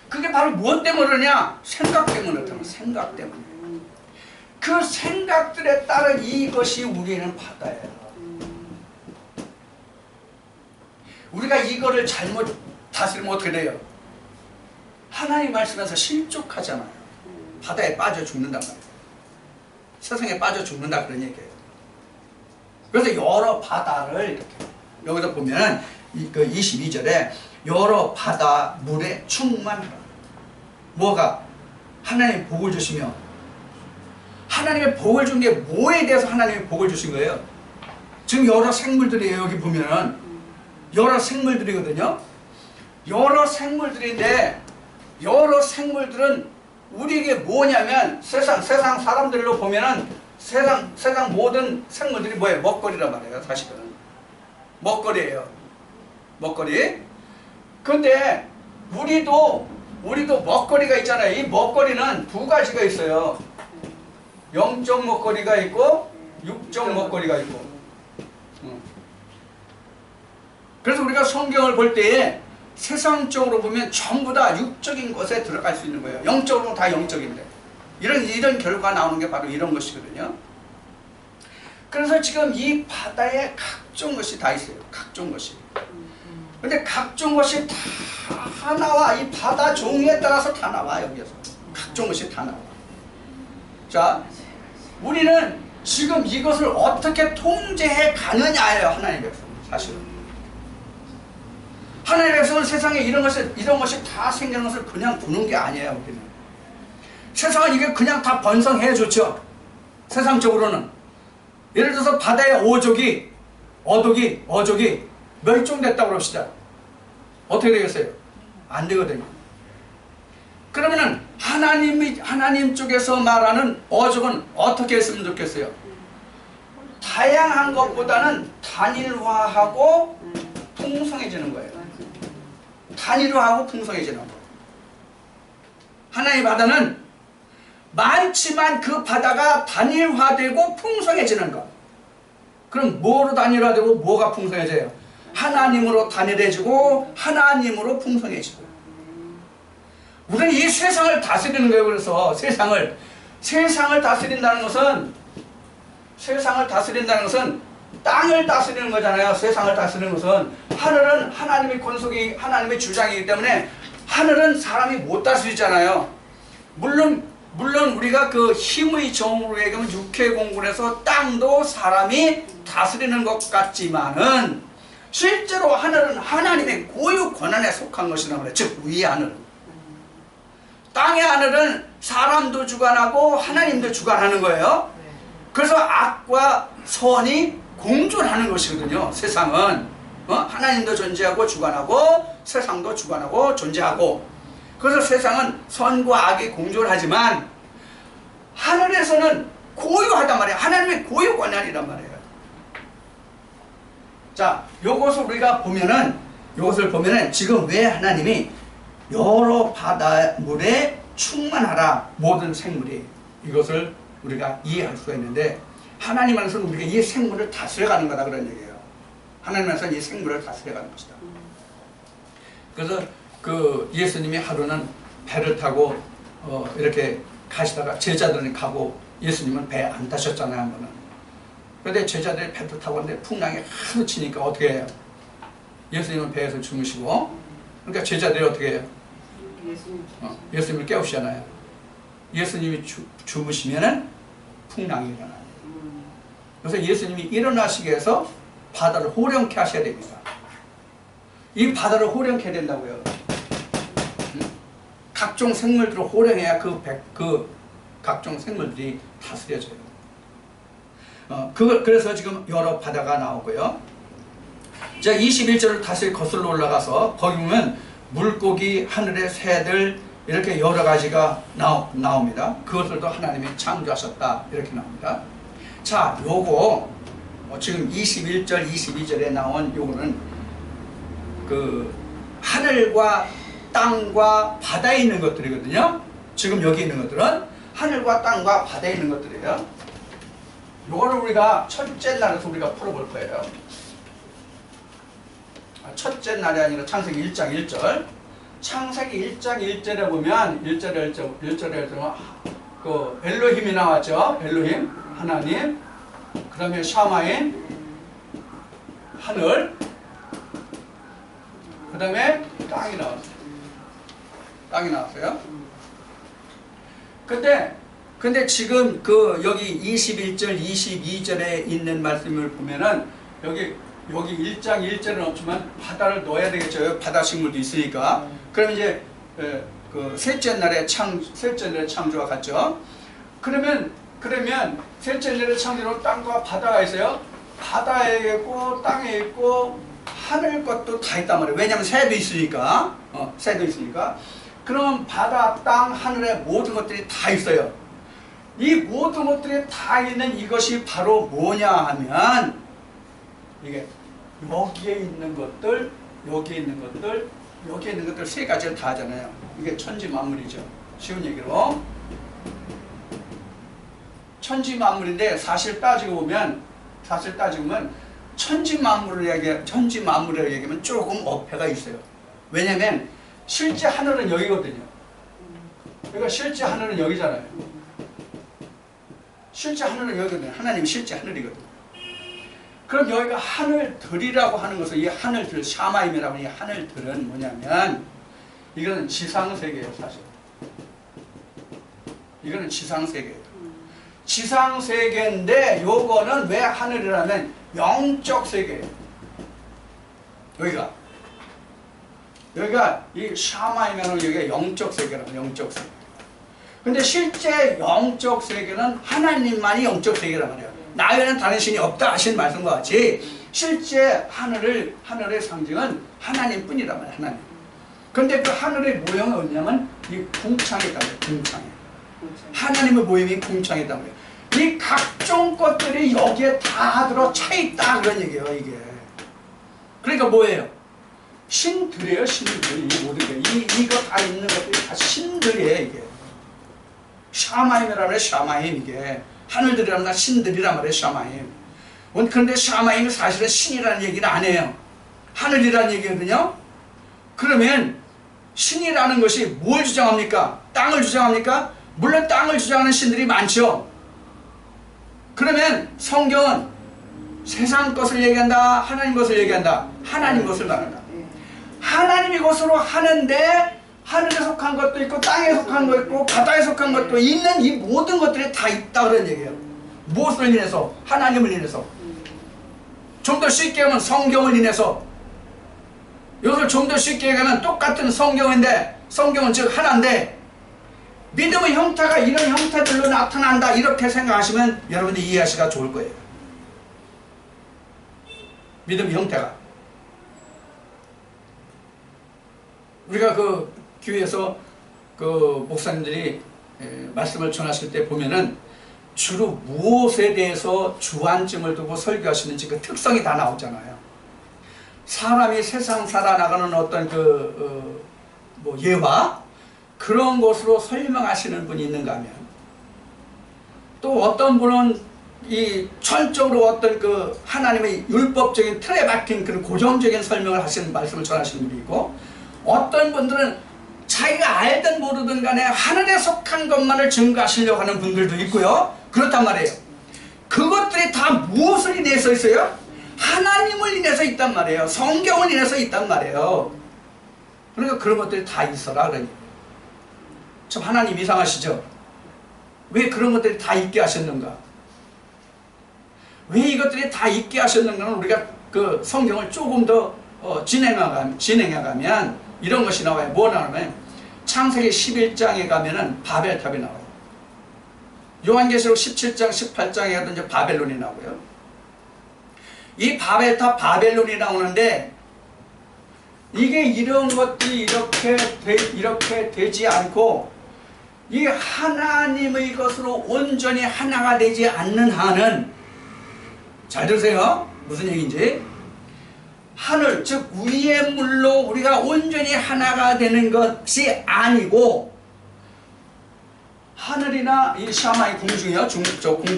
그게 바로 무엇 때문에 그러냐? 생각 때문에 그렇다. 생각 때문에. 그 생각들에 따른 이것이 우리는 바다예요. 우리가 이거를 잘못 다스리면 어떻게 돼요? 하나님 말씀에서 실족하잖아요. 바다에 빠져 죽는단 말이에요. 세상에 빠져 죽는다 그런 얘기예요. 그래서 여러 바다를 이렇게 여기서 보면 그 22절에 여러 바다 물에 충만하라. 뭐가? 하나님 복을 주시며 하나님의 복을 준 게 뭐에 대해서 하나님의 복을 주신 거예요? 지금 여러 생물들이에요. 여기 보면은 여러 생물들이거든요. 여러 생물들인데 여러 생물들은 우리에게 뭐냐면 세상 사람들로 보면은 세상 모든 생물들이 뭐예요? 먹거리란 말이에요. 사실은 먹거리예요. 먹거리. 근데 우리도 먹거리가 있잖아요. 이 먹거리는 두 가지가 있어요. 영적 먹거리가 있고 육적 먹거리가 있고. 그래서 우리가 성경을 볼 때에 세상적으로 보면 전부 다 육적인 것에 들어갈 수 있는 거예요. 영적으로는 다 영적인데 이런 결과가 나오는 게 바로 이런 것이거든요. 그래서 지금 이 바다에 각종 것이 다 있어요. 각종 것이. 근데 각종 것이 다 나와. 이 바다 종류에 따라서 다 나와. 여기에서 각종 것이 다 나와. 자, 우리는 지금 이것을 어떻게 통제해 가느냐예요. 하나님의 백성 사실은. 하나님의 백성은 세상에 이런 것이 다 생기는 것을 그냥 두는 게 아니에요. 우리는. 세상은 이게 그냥 다 번성해 좋죠. 세상적으로는. 예를 들어서 바다의 어족이 멸종됐다고 그럽시다. 어떻게 되겠어요? 안 되거든요. 그러면은 하나님 쪽에서 말하는 어족은 어떻게 했으면 좋겠어요? 다양한 것보다는 단일화하고 풍성해지는 거예요. 단일화하고 풍성해지는 거. 하나님의 바다는 많지만 그 바다가 단일화되고 풍성해지는 것. 그럼 뭐로 단일화되고 뭐가 풍성해져요? 하나님으로 단일해지고 하나님으로 풍성해지고. 우리는 이 세상을 다스리는 거예요. 그래서 세상을 다스린다는 것은 땅을 다스리는 거잖아요. 세상을 다스리는 것은 하늘은 하나님의 권속이 하나님의 주장이기 때문에 하늘은 사람이 못 다스리잖아요. 물론 우리가 그 힘의 정으로 얘기하면 육해 공군에서 땅도 사람이 다스리는 것 같지만은 실제로 하늘은 하나님의 고유 권한에 속한 것이란 말이에요. 즉 위의 하늘은. 땅의 하늘은 사람도 주관하고 하나님도 주관하는 거예요. 그래서 악과 선이 공존하는 것이거든요. 세상은 하나님도 존재하고 주관하고 세상도 주관하고 존재하고, 그래서 세상은 선과 악이 공존하지만 하늘에서는 고유하단 말이에요. 하나님의 고유 권한이란 말이에요. 자, 요것을 우리가 보면은, 요것을 보면은 지금 왜 하나님이 여러 바닷물에 충만하라 모든 생물이, 이것을 우리가 이해할 수가 있는데, 하나님 안에서는 우리가 이 생물을 다스려가는 거다 그런 얘기예요. 하나님 안에서는 이 생물을 다스려가는 것이다. 그래서 그 예수님이 하루는 배를 타고 이렇게 가시다가 제자들은 가고 예수님은 배 안 타셨잖아요, 한 번은. 그런데 제자들이 배를 타고 왔는데 풍랑이 하도 치니까 어떻게 해요? 예수님은 배에서 주무시고, 그러니까 제자들이 어떻게 해요? 예수님을 깨우시잖아요. 예수님이 주무시면은 풍랑이 일어나요. 그래서 예수님이 일어나시기 위해서 바다를 호령케 하셔야 됩니다. 이 바다를 호령케 해야 된다고요. 각종 생물들을 호령해야 그 각종 생물들이 다스려져요. 그래서 지금 여러 바다가 나오고요. 자, 21절을 다시 거슬러 올라가서 거기 보면 물고기, 하늘의 새들 이렇게 여러 가지가 나옵니다. 그것들도 하나님이 창조하셨다 이렇게 나옵니다. 자, 요거 지금 21절, 22절에 나온 요거는 그 하늘과 땅과 바다에 있는 것들이거든요. 지금 여기 있는 것들은 하늘과 땅과 바다에 있는 것들이에요. 요거를 우리가 첫째 날에서 우리가 풀어볼 거예요. 첫째 날이 아니라 창세기 1장 1절. 창세기 1장 1절에 보면 1절에 보면 그 엘로힘이 나왔죠. 엘로힘, 하나님. 그 다음에 샤마임, 하늘. 그 다음에 땅이 나왔어요. 땅이 나왔어요. 근데 지금 여기 21절, 22절에 있는 말씀을 보면은 여기 1장 1절은 없지만 바다를 넣어야 되겠죠. 바다 식물도 있으니까. 그럼 이제 그 셋째 날의 창조와 같죠. 그러면 셋째 날의 창조로 땅과 바다가 있어요. 바다에 있고 땅에 있고 하늘 것도 다 있단 말이에요. 왜냐하면 새도 있으니까. 새도 있으니까. 그러면 바다, 땅, 하늘의 모든 것들이 다 있어요. 이 모든 것들이 다 있는 이것이 바로 뭐냐 하면 이게 여기에 있는 것들, 여기에 있는 것들 세 가지를 다 하잖아요. 이게 천지 만물이죠. 쉬운 얘기로. 천지 만물인데 사실 따지고 보면 천지 만물을 얘기하면 조금 어폐가 있어요. 왜냐면 실제 하늘은 여기거든요. 그러니까 실제 하늘은 여기잖아요. 실제 하늘은 여기거든요. 하나님이 실제 하늘이거든요. 그럼 여기가 하늘들이라고 하는 것은 이 하늘들, 샤마임이라고 하는 이 하늘들은 뭐냐면 이거는 지상세계예요, 사실. 이거는 지상세계예요. 지상세계인데 요거는 왜 하늘이라면 영적 세계예요. 여기가 이 샤마임이라는 여기가 영적 세계라고, 영적 세계. 근데 실제 영적 세계는 하나님만이 영적 세계란 말이에요. 나 외에는 다른 신이 없다 하신 말씀과 같이 실제 하늘의 상징은 하나님뿐이란 말이에요. 하나님. 근데 그 하늘의 모형이 어디냐면 이 궁창에 있단 말이에요. 궁창에. 하나님의 모형이 궁창에 있단 말이에요. 이 각종 것들이 여기에 다 들어차 있다 그런 얘기예요. 이게. 그러니까 뭐예요? 신들이에요. 신들. 이 모든 게 이거 다 있는 것들이 다 신들이에요. 이게. 샤마임이란 말이에요. 샤마임 이게. 하늘들이란 말 신들이란 말이에요. 샤마임. 그런데 샤마임이 사실은 신이라는 얘기는 안 해요. 하늘이라는 얘기거든요. 그러면 신이라는 것이 뭘 주장합니까? 땅을 주장합니까? 물론 땅을 주장하는 신들이 많죠. 그러면 성경은 세상 것을 얘기한다, 하나님 것을 얘기한다. 하나님 것을 말한다. 하나님이 것으로 하는데 하늘에 속한 것도 있고 땅에 속한 것도 있고 바다에 속한 것도 있는 이 모든 것들이 다 있다 그런 얘기예요. 무엇을 인해서? 하나님을 인해서. 좀 더 쉽게 하면 성경을 인해서, 이것을 좀 더 쉽게 얘기하면 똑같은 성경인데, 성경은 즉 하나인데 믿음의 형태가 이런 형태들로 나타난다, 이렇게 생각하시면 여러분들이 이해하시기가 좋을 거예요. 믿음의 형태가, 우리가 그 교회에서 그 목사님들이 말씀을 전하실 때 보면은 주로 무엇에 대해서 주안점을 두고 설교하시는지 그 특성이 다 나오잖아요. 사람이 세상 살아나가는 어떤 뭐 예화 그런 것으로 설명하시는 분이 있는가 하면, 또 어떤 분은 이 전적으로 어떤 그 하나님의 율법적인 틀에 박힌 그런 고정적인 설명을 하시는 말씀을 전하시는 분이 있고, 어떤 분들은 자기가 알든 모르든 간에 하늘에 속한 것만을 증거하시려고 하는 분들도 있고요. 그렇단 말이에요. 그것들이 다 무엇을 인해서 있어요? 하나님을 인해서 있단 말이에요. 성경을 인해서 있단 말이에요. 그러니까 그런 것들이 다 있어라 그러니. 참 하나님 이상하시죠? 왜 그런 것들이 다 있게 하셨는가? 왜 이것들이 다 있게 하셨는가는 우리가 그 성경을 조금 더 진행해가면 이런 것이 나와요. 뭐 나오냐면 창세기 11장에 가면은 바벨탑이 나와요. 요한계시록 17장 18장에 가도 이제 바벨론이 나오고요. 이 바벨탑 바벨론이 나오는데, 이게 이런 것들이 이렇게 되지 않고 이 하나님의 것으로 온전히 하나가 되지 않는 한은, 잘 들으세요. 무슨 얘기인지. 하늘, 즉 위의 물로 우리가 온전히 하나가 되는 것이 아니고, 하늘이나 이 샤마이 궁중이요,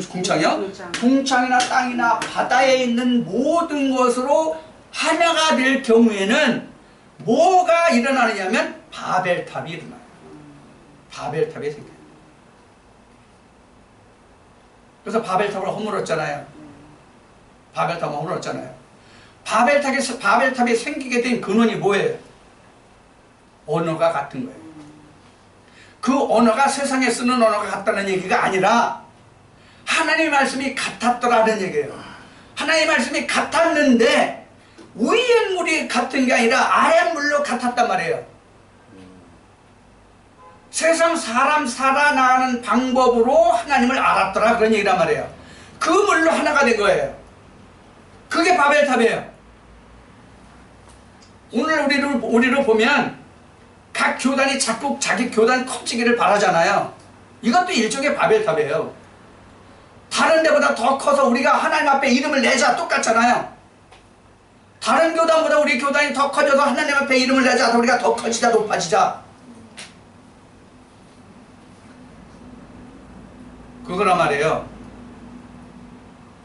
궁창이요, 궁창이나 땅이나 바다에 있는 모든 것으로 하나가 될 경우에는 뭐가 일어나느냐면 바벨탑이 일어나요. 바벨탑이 생겨요. 그래서 바벨탑을 허물었잖아요. 바벨탑을 허물었잖아요. 바벨탑이 생기게 된 근원이 뭐예요? 언어가 같은 거예요. 그 언어가 세상에 쓰는 언어가 같다는 얘기가 아니라 하나님의 말씀이 같았더라는 얘기예요. 하나님의 말씀이 같았는데 위의 물이 같은 게 아니라 아래 물로 같았단 말이에요. 세상 사람 살아나가는 방법으로 하나님을 알았더라, 그런 얘기란 말이에요. 그 물로 하나가 된 거예요. 그게 바벨탑이에요. 오늘 우리를 보면 각 교단이 자꾸 자기 교단 커지기를 바라잖아요. 이것도 일종의 바벨탑이에요. 다른 데보다 더 커서 우리가 하나님 앞에 이름을 내자, 똑같잖아요. 다른 교단보다 우리 교단이 더 커져서 하나님 앞에 이름을 내자, 우리가 더 커지자, 높아지자. 그거란 말이에요.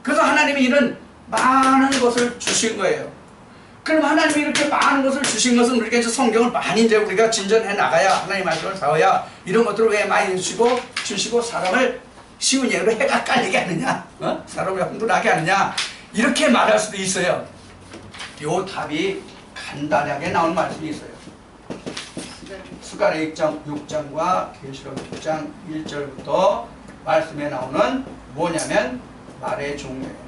그래서 하나님이 이런 많은 것을 주신 거예요. 그럼 하나님이 이렇게 많은 것을 주신 것은 우리가 이제 성경을 많이 이제 우리가 진전해 나가야, 하나님 말씀을 배워야 이런 것들을 왜 많이 주시고 사람을 쉬운 예로 해가 깔리게 하느냐, 사람을 흥분하게 하느냐, 이렇게 말할 수도 있어요. 요 답이 간단하게 나온 말씀이 있어요. 스가랴 6장과 계시록 6장 1절부터 말씀에 나오는 뭐냐면 말의 종류예요.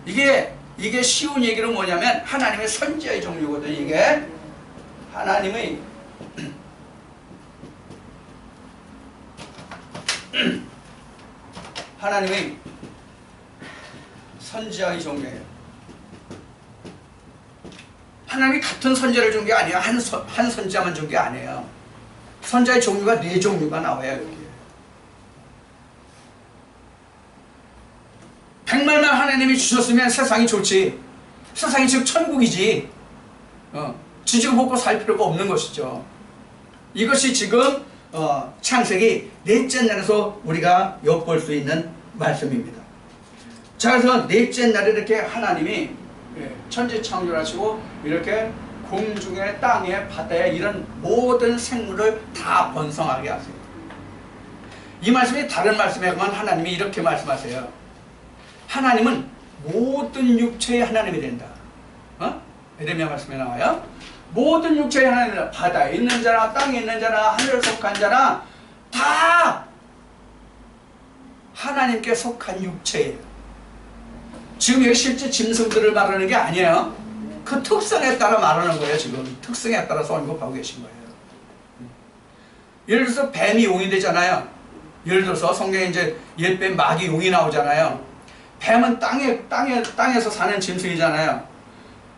이게 쉬운 얘기로 뭐냐면 하나님의 선지자의 종류거든. 이게 하나님의 선지자의 종류예요. 하나님이 같은 선지자를 준 게 아니에요. 한 선지자만 준 게 아니에요. 선지자의 종류가 4종류가 나와요. 여기. 100만만 하나님이 주셨으면 세상이 좋지. 세상이 즉 천국이지. 지지고 볶고 살 필요가 없는 것이죠. 이것이 지금 창세기 넷째 날에서 우리가 엿볼 수 있는 말씀입니다. 자, 그래서 넷째 날에 이렇게 하나님이 천지 창조하시고 이렇게 공중에 땅에 바다에 이런 모든 생물을 다 번성하게 하세요. 이 말씀이 다른 말씀에 가면 하나님이 이렇게 말씀하세요. 하나님은 모든 육체의 하나님이 된다. 에레미야 말씀에 나와요. 모든 육체의 하나님이다. 바다에 있는 자나 땅에 있는 자나 하늘에 속한 자나 다 하나님께 속한 육체예요. 지금 여기 실제 짐승들을 말하는 게 아니에요. 그 특성에 따라 말하는 거예요. 지금 특성에 따라서 언급하고 계신 거예요. 예를 들어서 뱀이 용이 되잖아요. 예를 들어서 성경에 이제 옛뱀, 마귀, 용이 나오잖아요. 뱀은 땅에서 사는 짐승이잖아요.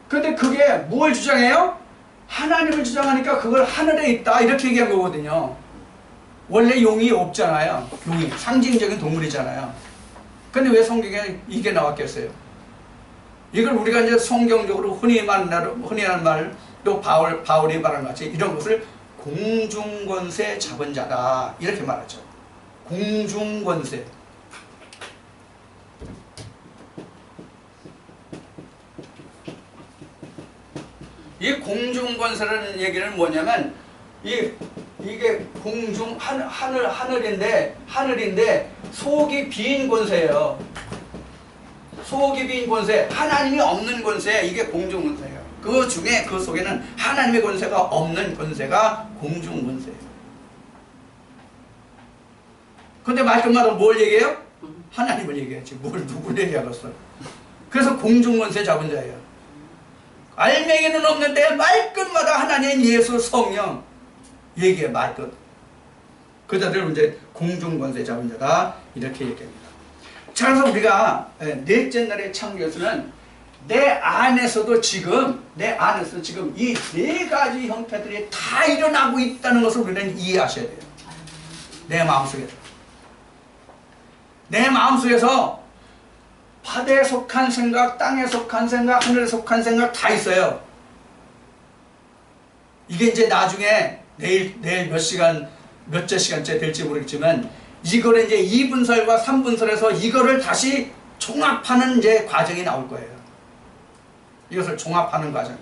근데 그게 뭘 주장해요? 하나님을 주장하니까 그걸 하늘에 있다 이렇게 얘기한 거거든요. 원래 용이 없잖아요. 용이 상징적인 동물이잖아요. 근데 왜 성경에 이게 나왔겠어요? 이걸 우리가 이제 성경적으로 흔히 하는 말, 또 바울이 말한 같이 이런 것을 공중권세 잡은 자다 이렇게 말하죠. 공중권세. 이 공중권세라는 얘기는 뭐냐면 이게 공중 하늘인데 속이 빈 권세예요. 속이 빈 권세, 하나님이 없는 권세, 이게 공중권세예요. 그 중에 그 속에는 하나님의 권세가 없는 권세가 공중권세예요. 근데 말끝마다 뭘 얘기해요? 하나님을 얘기하지. 뭘 누굴 얘기하겠어. 그래서 공중권세 잡은 자예요. 알맹이는 없는데 말끝마다 하나님, 예수, 성령 얘기해. 말끝. 그 자들을 이제 공중권세 잡은 자다 이렇게 얘기합니다. 자, 그래서 우리가 넷째 날의 창조에서는 내 안에서도 지금 이 네 가지 형태들이 다 일어나고 있다는 것을 우리는 이해하셔야 돼요. 내 마음속에서. 내 마음속에서 바다에 속한 생각, 땅에 속한 생각, 하늘에 속한 생각 다 있어요. 이게 이제 나중에 내일 몇째 시간째 될지 모르겠지만 이거를 이제 2분설과 3분설에서 이거를 다시 종합하는 이제 과정이 나올 거예요. 이것을 종합하는 과정.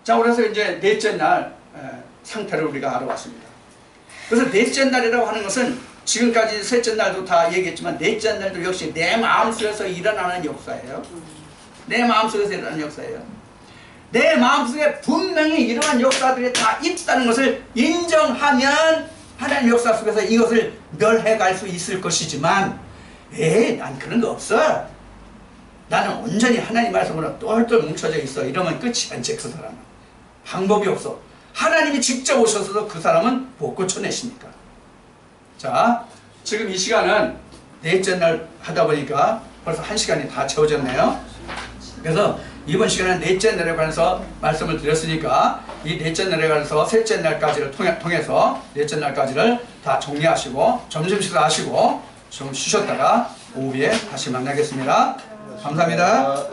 자, 그래서 이제 넷째 날 상태를 우리가 알아왔습니다. 그래서 넷째 날이라고 하는 것은 지금까지 셋째 날도 다 얘기했지만 넷째 날도 역시 내 마음속에서 일어나는 역사예요. 내 마음속에서 일어나는 역사예요. 내 마음속에 분명히 이러한 역사들이 다 있다는 것을 인정하면 하나님 역사 속에서 이것을 멸해갈 수 있을 것이지만 난 그런 거 없어. 나는 온전히 하나님 말씀으로 똘똘 뭉쳐져 있어. 이러면 끝이야. 이제 그 사람은. 방법이 없어. 하나님이 직접 오셔서도 그 사람은 못 고쳐내시니까. 자, 지금 이 시간은 넷째 날 하다 보니까 벌써 1시간이 다 채워졌네요. 그래서 이번 시간은 넷째 날에 관해서 말씀을 드렸으니까 이 넷째 날에 관해서 셋째 날까지를 통해서 넷째 날까지를 다 정리하시고 점심 식사하시고 좀 쉬셨다가 오후에 다시 만나겠습니다. 감사합니다.